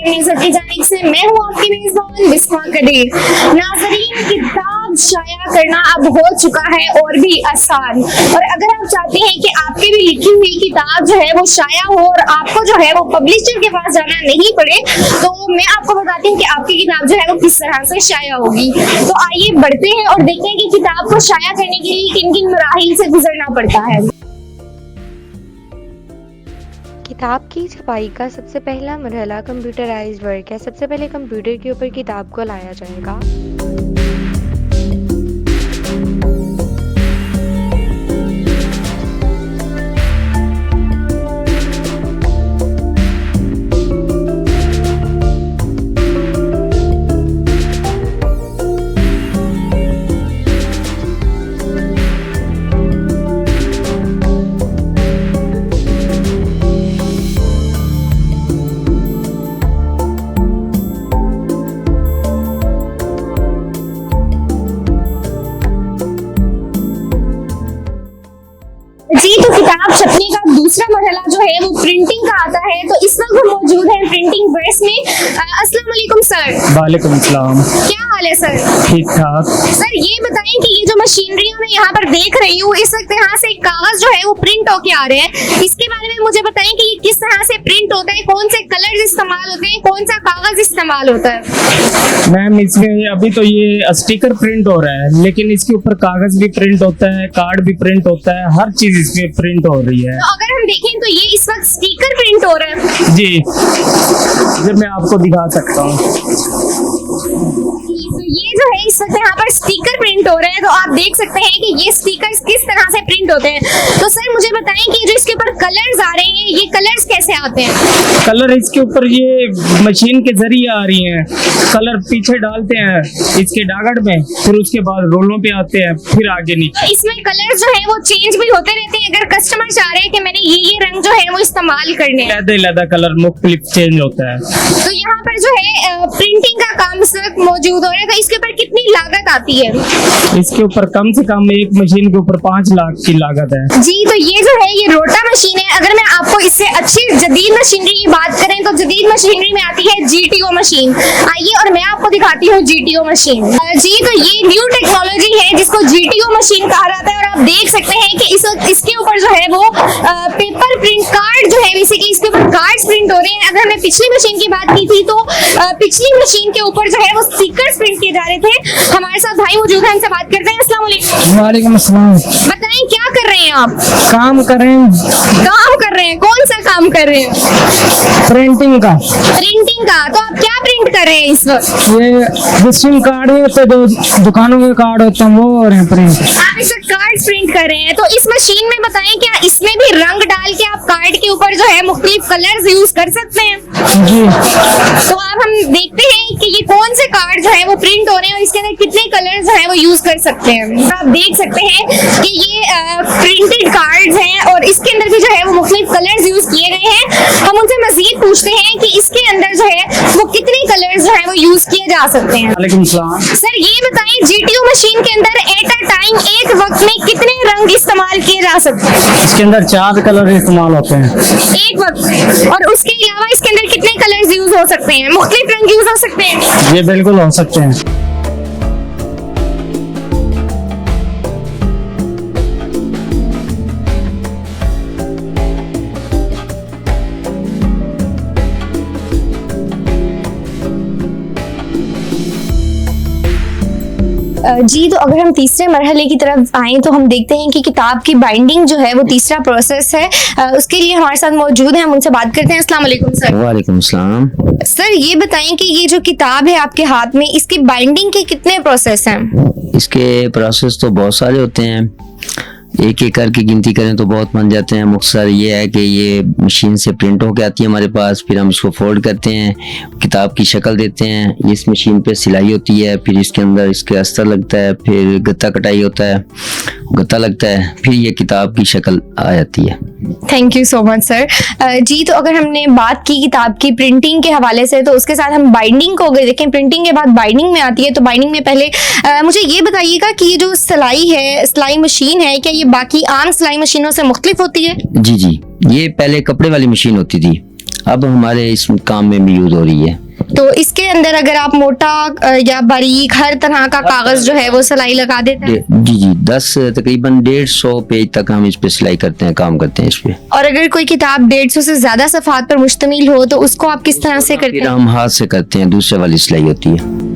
नेज़र की जानिब से मैं हूँ आपकी मेजबान बिस्मा कदीर। नाज़रीन, किताब शाया करना अब हो चुका है और भी आसान। और अगर आप चाहते हैं कि आपकी भी लिखी हुई किताब जो है वो शाया हो और आपको जो है वो पब्लिशर के पास जाना नहीं पड़े, तो मैं आपको बताती हूँ कि आपकी किताब जो है वो किस तरह से शाया होगी। तो आइए बढ़ते हैं और देखते हैं कि किताब को शाया करने के लिए किन किन मराहिल से गुजरना पड़ता है। किताब की छपाई का सबसे पहला मरहला कंप्यूटराइज्ड वर्क है। सबसे पहले कंप्यूटर के ऊपर किताब को लाया जाएगा। जी, तो किताब छपने का दूसरा मरहला जो है वो प्रिंटिंग का आता है। तो इस वक्त हम मौजूद हैं प्रिंटिंग प्रेस में। अस्सलाम वालेकुम सर। वालेकुम सलाम। क्या हाल है सर? ठीक ठाक। सर ये बताएं कि ये जो मशीनरी मैं यहाँ पर देख रही हूँ, इस वक्त यहाँ से कागज जो है वो प्रिंट होके आ रहे हैं। इसके बारे में मुझे बताएं कि ये किस तरह से प्रिंट होता है, कौन से कलर्स इस्तेमाल होते हैं, कौन सा कागज इस्तेमाल होता है? मैम, इसमें अभी तो ये स्टिकर प्रिंट हो रहा है, लेकिन इसके ऊपर कागज भी प्रिंट होता है, कार्ड भी प्रिंट होता है, हर चीज इसमें प्रिंट हो रही है। तो अगर हम देखें तो ये इस वक्त स्टिकर प्रिंट हो रहा है। जी, ये मैं आपको दिखा सकता हूँ। तो ये जो है इस वक्त यहाँ पर स्टिकर प्रिंट हो रहे हैं। तो आप देख सकते हैं कि ये स्टिकर्स किस तरह से प्रिंट होते हैं। तो सर मुझे बताएं कि जो इसके ऊपर कलर्स आ रहे हैं, ये कलर्स कैसे आते हैं? कलर इसके ऊपर ये मशीन के जरिए आ रही हैं। कलर पीछे डालते हैं इसके डागड़ में, फिर उसके बाद रोलों पे आते हैं, फिर आगे नीचे। तो इसमें कलर जो है वो चेंज भी होते रहते हैं। अगर कस्टमर चाह रहे हैं कि मैंने ये रंग जो है वो इस्तेमाल करने हैं, लहदा कलर मुख्तलिफ चेंज होता है। तो यहाँ पर जो है प्रिंटिंग का काम इस वक्त मौजूद हो रहा है। तो इसके ऊपर कितनी लागत आती है? इसके ऊपर कम से कम एक मशीन के ऊपर 5 लाख की लागत है। जी, तो ये जो है ये रोटा मशीन है। अगर मैं आपको इससे अच्छी जदीद मशीनरी की बात करें तो जदीद मशीनरी में आती है GTO मशीन। आइए और मैं आपको दिखाती हूँ GTO मशीन। जी, तो ये न्यू टेक्नोलॉजी है जिसको GTO मशीन कहा जाता है। और आप देख सकते हैं कि इस वक्त इसके ऊपर जो है वो पेपर प्रिंट कार्ड जो है बेसिकली इसके ऊपर कार्ड्स प्रिंट हो रहे हैं। अगर हमने पिछली मशीन की बात की थी तो पिछली मशीन के ऊपर जो है वो स्टिकर्स प्रिंट किए जा रहे थे। हमारे साथ भाई मौजूद हैं, उनसे बात करते हैं। अस्सलाम वालेकुम। वालेकुम अस्सलाम। बताएं क्या कर रहे हैं आप? काम कर रहे हैं। काम कर रहे हैं? कौन सा काम कर रहे हैं? प्रिंटिंग का। प्रिंटिंग का। तो आप क्या प्रिंट कर रहे हैं इस वक्त? ये विजिटिंग कार्ड होते हैं, जो दुकानों के कार्ड होते हैं वो हो रहे हैं प्रिंट। आप इस वक्त कार्ड प्रिंट कर रहे हैं। तो इस मशीन में बताएं क्या इसमें भी रंग डाल के आप कार्ड के ऊपर जो है मुख्तलिफ कलर्स यूज कर सकते हैं? जी। तो अब हम देखते हैं कि ये कौन से कार्ड जो है वो प्रिंट हो रहे हैं और इसके अंदर कितने कलर्स जो है वो यूज कर सकते हैं। आप देख सकते हैं कि ये प्रिंटेड कार्ड्स हैं और इसके अंदर भी जो है वो मुख्तलिफ कलर्स यूज किए गए हैं। हम उनसे मजीद पूछते हैं कि इसके अंदर जो है वो कितने कलर्स जो है वो यूज किए जा सकते हैं। वालेकुम सलाम। सर ये बताएं GTO मशीन के अंदर एट अ टाइम एक वक्त में कितने रंग इस्तेमाल किए जा सकते हैं? इसके अंदर 4 कलर इस्तेमाल होते हैं एक वक्त में। और उसके अलावा इसके अंदर कितने कलर्स यूज हो सकते हैं? मुख्तलिफ रंग यूज हो सकते हैं? ये बिल्कुल हो सकते हैं। जी, तो अगर हम तीसरे मरहले की तरफ आएँ तो हम देखते हैं कि किताब की बाइंडिंग जो है वो तीसरा प्रोसेस है। उसके लिए हमारे साथ मौजूद हैं, हम उनसे बात करते हैं। अस्सलाम वालेकुम सर। वालेकुम सलाम। सर ये बताएं कि ये जो किताब है आपके हाथ में, इसकी बाइंडिंग के कितने प्रोसेस हैं? इसके प्रोसेस तो बहुत सारे होते हैं, एक एक करके गिनती करें तो बहुत बन जाते हैं। मुख्तसर ये है कि ये मशीन से प्रिंट होकर आती है हमारे पास, फिर हम इसको फोल्ड करते हैं, किताब की शक्ल देते हैं। इस मशीन पे सिलाई होती है, फिर इसके अंदर इसके अस्तर लगता है, फिर गत्ता कटाई होता है, गत्ता लगता है, फिर ये किताब की शक्ल आ जाती है। Thank you so much sir. जी, तो अगर हमने बात की किताब की प्रिंटिंग के हवाले से, तो उसके साथ हम बाइंडिंग को अगर देखें, प्रिंटिंग के बाद बाइंडिंग में आती है। तो बाइंडिंग में पहले मुझे ये बताइएगा कि ये जो सिलाई है, सिलाई मशीन है, क्या ये बाकी आम सिलाई मशीनों से मुख्तलिफ होती है? जी, ये पहले कपड़े वाली मशीन होती थी, अब हमारे इस काम में भी यूज हो रही है। तो इसके अंदर अगर आप मोटा या बारीक हर तरह का कागज जो है वो सिलाई लगा देते हैं? जी 10 तकरीबन 150 पेज तक हम इस पे सिलाई करते हैं, काम करते हैं इस पे। और अगर कोई किताब 150 से ज्यादा सफ़हात पर मुश्तमिल हो तो उसको आप किस तरह से करते फिर हैं? हम हाथ से करते हैं, दूसरे वाली सिलाई होती है।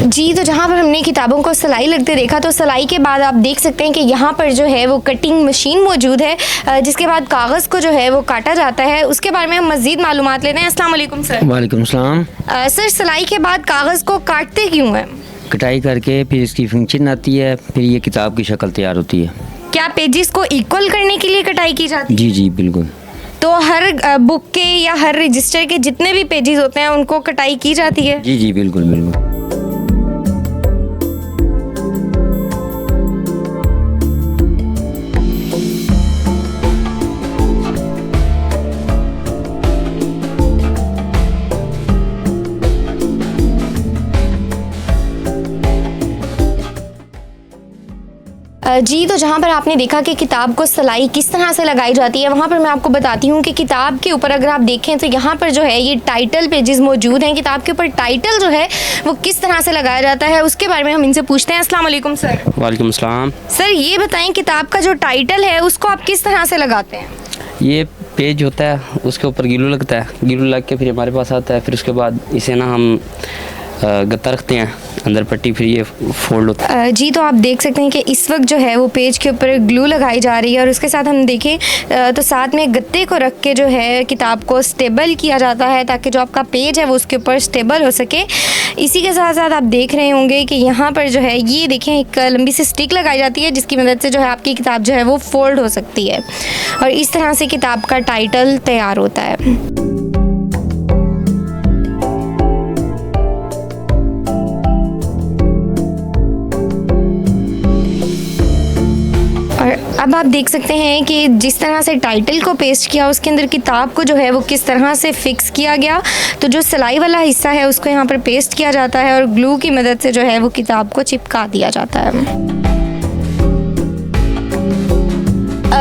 जी, तो जहाँ पर हमने किताबों को सिलाई लगते देखा तो सिलाई के बाद आप देख सकते हैं कि यहाँ पर जो है वो कटिंग मशीन मौजूद है, जिसके बाद कागज़ को जो है वो काटा जाता है। उसके बारे में हम मज़ीद मालूमात लेते हैं। अस्सलाम वालेकुम सर। वालेकुम सलाम। सर, सिलाई के बाद कागज़ को काटते क्यों हैं? कटाई करके फिर इसकी फिनिशिंग आती है, फिर ये किताब की शक्ल तैयार होती है। क्या पेजेस को इक्वल करने के लिए कटाई की जाती है? जी जी बिल्कुल। तो हर बुक के या हर रजिस्टर के जितने भी पेजेस होते हैं उनको कटाई की जाती है? जी जी बिल्कुल बिल्कुल। जी, तो जहाँ पर आपने देखा कि किताब को सिलाई किस तरह से लगाई जाती है, वहाँ पर मैं आपको बताती हूँ कि किताब के ऊपर अगर आप देखें तो यहाँ पर जो है ये टाइटल पेजेस मौजूद हैं। किताब के ऊपर टाइटल जो है वो किस तरह से लगाया जाता है उसके बारे में हम इनसे पूछते हैं। अस्सलाम वालेकुम सर। वालेकुम अस्सलाम। सर, ये बताएं किताब का जो टाइटल है उसको आप किस तरह से लगाते हैं? ये पेज होता है, उसके ऊपर गिलू लगता है, गिलू लग के फिर हमारे पास आता है, फिर उसके बाद इसे ना हम गत्ता रखते हैं अंदर पट्टी, फिर ये फोल्ड होता है। जी, तो आप देख सकते हैं कि इस वक्त जो है वो पेज के ऊपर ग्लू लगाई जा रही है और उसके साथ हम देखें तो साथ में गत्ते को रख के जो है किताब को स्टेबल किया जाता है ताकि जो आपका पेज है वो उसके ऊपर स्टेबल हो सके। इसी के साथ साथ आप देख रहे होंगे कि यहाँ पर जो है ये देखें एक लंबी सी स्टिक लगाई जाती है जिसकी मदद से जो है आपकी किताब जो है वो फोल्ड हो सकती है और इस तरह से किताब का टाइटल तैयार होता है। और अब आप देख सकते हैं कि जिस तरह से टाइटल को पेस्ट किया उसके अंदर किताब को जो है वो किस तरह से फिक्स किया गया। तो जो सिलाई वाला हिस्सा है उसको यहाँ पर पेस्ट किया जाता है और ग्लू की मदद से जो है वो किताब को चिपका दिया जाता है।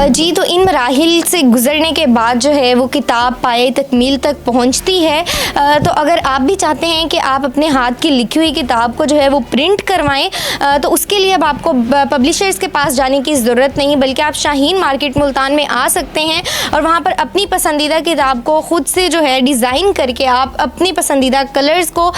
जी, तो इन मराहिल से गुज़रने के बाद जो है वो किताब पाए तकमील तक पहुंचती है। तो अगर आप भी चाहते हैं कि आप अपने हाथ की लिखी हुई किताब को जो है वो प्रिंट करवाएं तो उसके लिए अब आपको पब्लिशर्स के पास जाने की ज़रूरत नहीं, बल्कि आप शाहीन मार्केट मुल्तान में आ सकते हैं और वहाँ पर अपनी पसंदीदा किताब को ख़ुद से जो है डिज़ाइन करके आप अपनी पसंदीदा कलर्स को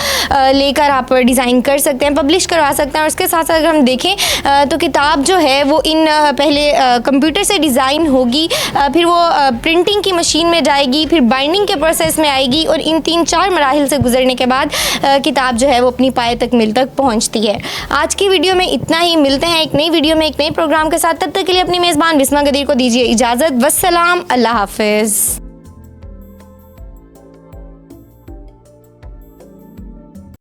लेकर आप डिज़ाइन कर सकते हैं, पब्लिश करवा सकते हैं। और उसके साथ साथ अगर हम देखें तो किताब जो है वो इन पहले कंप्यूटर से डिज़ाइन होगी, फिर वो प्रिंटिंग की मशीन में जाएगी, फिर बाइंडिंग के प्रोसेस में आएगी और इन 3-4 मराहिल से गुजरने के बाद किताब जो है वो अपनी पाए तकमील तक पहुंचती है। आज की वीडियो में इतना ही। मिलते हैं एक नई वीडियो में एक नए प्रोग्राम के साथ। तब तक के लिए अपनी मेज़बान बिस्मा गदीर को दीजिए इजाज़त। वस्सलाम, अल्लाह हाफ़िज़।